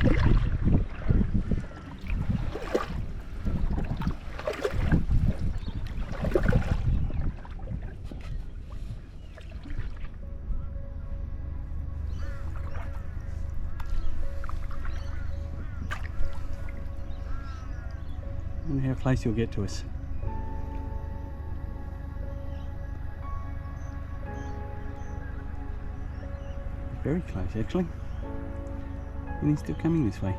I wonder how close you'll get to us. Very close actually. And he's still coming this way.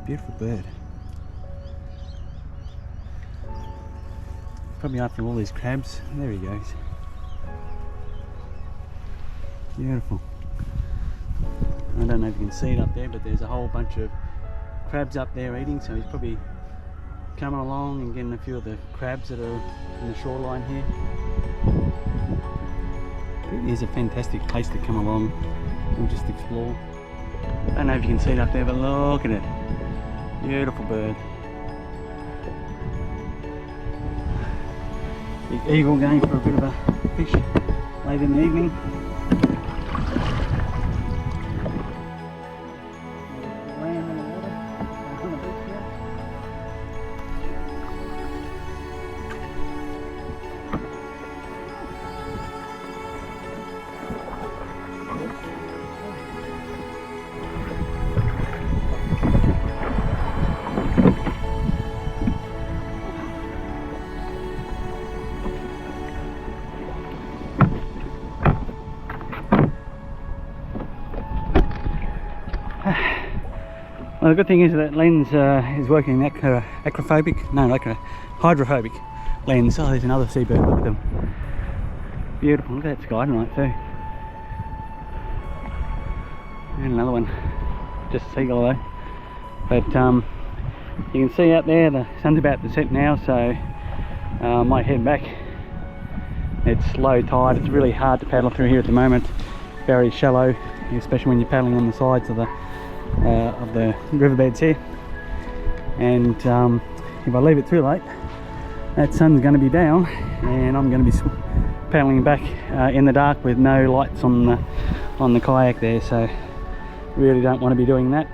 Beautiful bird. Probably after all these crabs. There he goes. Beautiful. I don't know if you can see it up there, but there's a whole bunch of crabs up there eating, so he's probably coming along and getting a few of the crabs that are in the shoreline here. It is a fantastic place to come along and just explore. I don't know if you can see it up there, but look at it. Beautiful bird. The eagle going for a bit of a fish late in the evening. Well, the good thing is that lens is working hydrophobic lens. Oh, there's another seabird, look at them. Beautiful, look at that sky tonight too. And another one, just a seagull though. But you can see out there the sun's about to set now, so I might head back. It's low tide, it's really hard to paddle through here at the moment. Very shallow, especially when you're paddling on the sides of the riverbeds here. And if I leave it too late, that sun's going to be down and I'm going to be paddling back in the dark with no lights on the kayak there, so really don't want to be doing that.